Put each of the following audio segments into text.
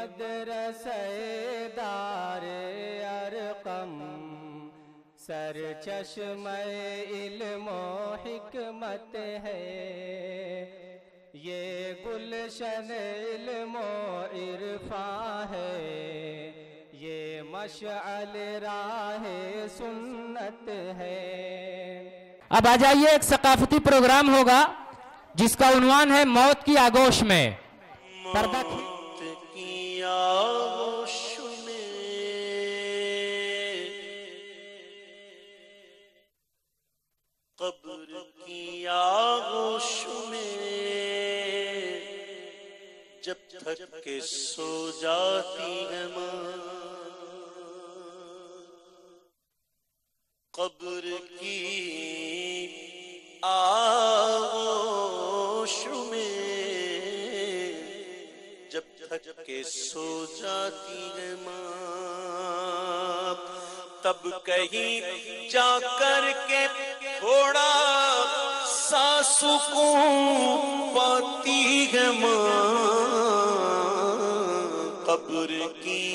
مدرسہ دار ارقم سر چشمہ علم و حکمت ہے، یہ گلشن علم و عرفان ہے، یہ مشعل راہ سنت ہے۔ اب آ جائیے، ایک ثقافتی پروگرام ہوگا جس کا عنوان ہے موت کی آغوش میں۔ پردہ موت کی آغوش میں قبر کی آغوش میں جب تھک کے سو جاتی ہے ماں، قبر کی آغوش میں جب تھک کے سو جاتی ہے ماں، تب کہیں جا کر کے تھوڑا سا سکون پاتی ہے ماں، قبر کی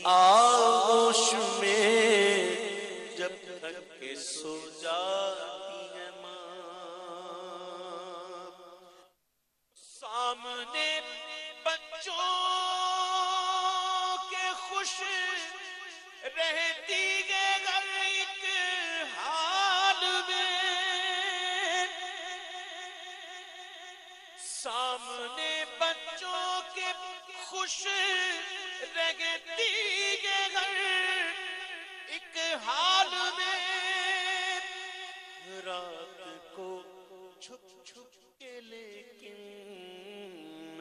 آغوش میں جب تھک کے سو جاتی ہے ماں، سامنے بچوں کے خوش رہتی ہے ہر ایک حال میں، سامنے بچوں کے خوش رہتی ہے ہر ایک حال میں، رات کو چھپ چھپ کے لیکن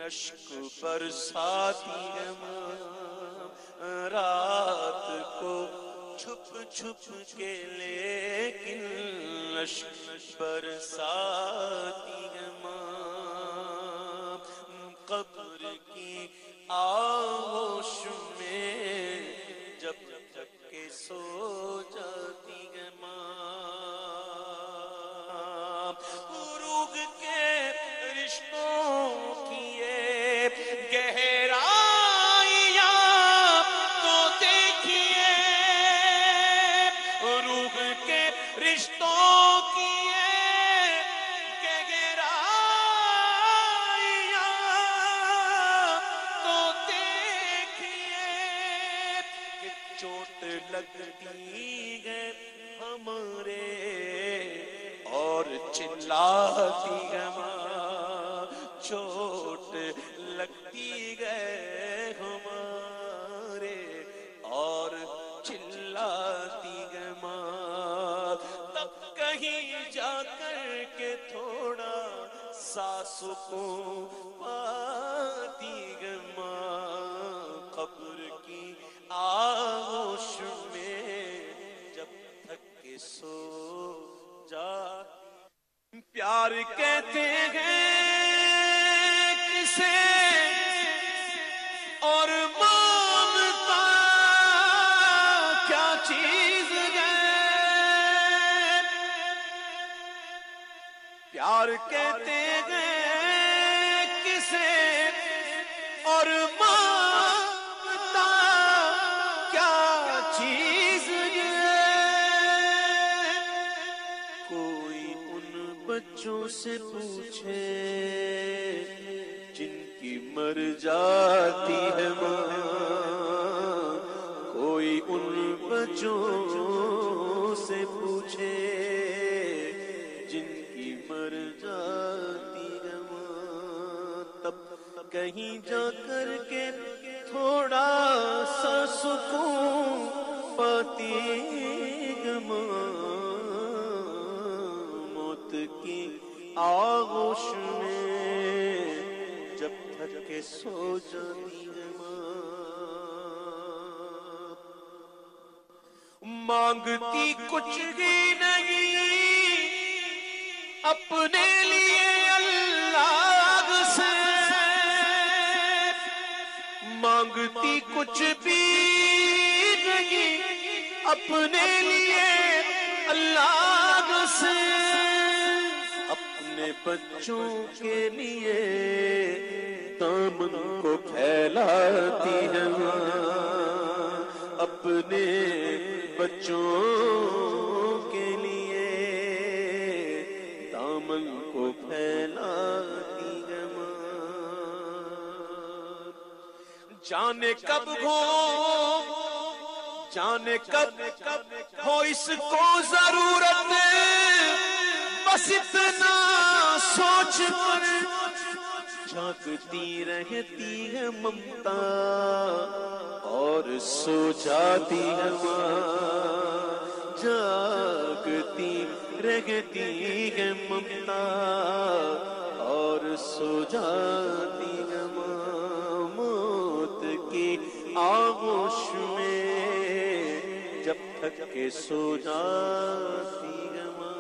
اشک برساتی ہے ماں، رات کو چھپ چھپ کے لیکن اشک برساتی ہے ماں، قبر کی آغوش میں جب تک کے سو جاتی ہے ماں، روح کے رشتوں کی یہ گہرائیاں تو دیکھیے، روح کے رشتوں کی یہ گہرائیاں تو دیکھیے، کہ چوٹ لگتی ہے ہمارے اور چلاتی ہے ماں، چوٹ لگتی ہے ہمارے اور چلاتی ہے ماں، تب کہیں جا کر کے تھوڑا سا سکون پاتی ہے ماں، قبر کی آغوش میں جب تھک کے سو جا، پیار کہتے ہیں کسے اور مانگتا کیا چیز ہے، پیار کہتے ہیں کسے اور مانگتا کیا چیز ہے، کوئی ان بچوں سے پوچھے جن کی مر جاتی ہے ماں، کوئی ان بچوں سے پوچھے جن کی مر جاتی ہے ماں، تب کہیں جا کر کے تھوڑا سا سکون پاتی ہے ماں، موت کی آغوش میں جب تھک کے سو جاتی ہے ماں، مانگتی کچھ ہی نہیں اپنے لیے اللہ سے، مانگتی کچھ بھی نہیں اپنے لیے اللہ سے، اپنے بچوں کے لیے دامن کو پھیلاتی ہے ماں اپنے بچوں کے لیے دامن کو پھیلاتی ہے ماں جانے کب ہو جانے کب ہو اس کو ضرورت بس اتنا سوچ کر جاگتی رہتی ہے ممتا اور سو جاتی ہے ماں جاگتی رہتی ہے ممتا اور سو جاتی ہے ماں موت کی آغوش میں جب تک کہ سو جاتی ہے ماں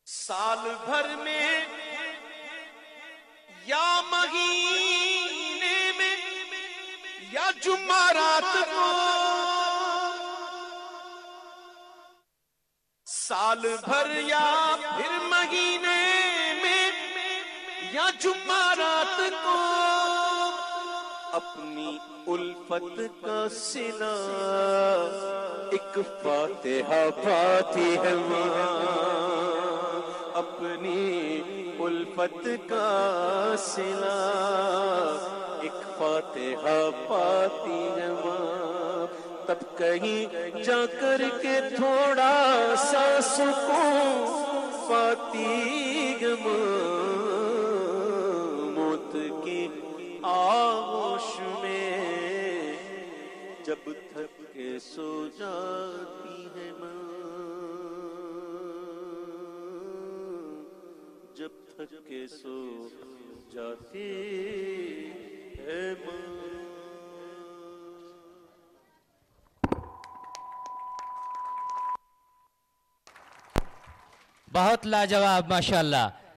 سال بھر میں یا مہینے میں یا جمعرات کو سال بھر یا پھر مہینے میں یا جمعرات کو اپنی الفت کا صلہ ایک فاتحہ پاتی ہے ماں اپنی الفت کا صلہ ایک فاتحہ پاتی ہے ماں تب کہیں جا کر کے تھوڑا سا سکون پاتی ہے ماں موت کی آغوش میں جب تھک کے سو جاتی ہے ماں جب تھک کے سو جاتی ہے ماں بہت لاجواب ماشاءاللہ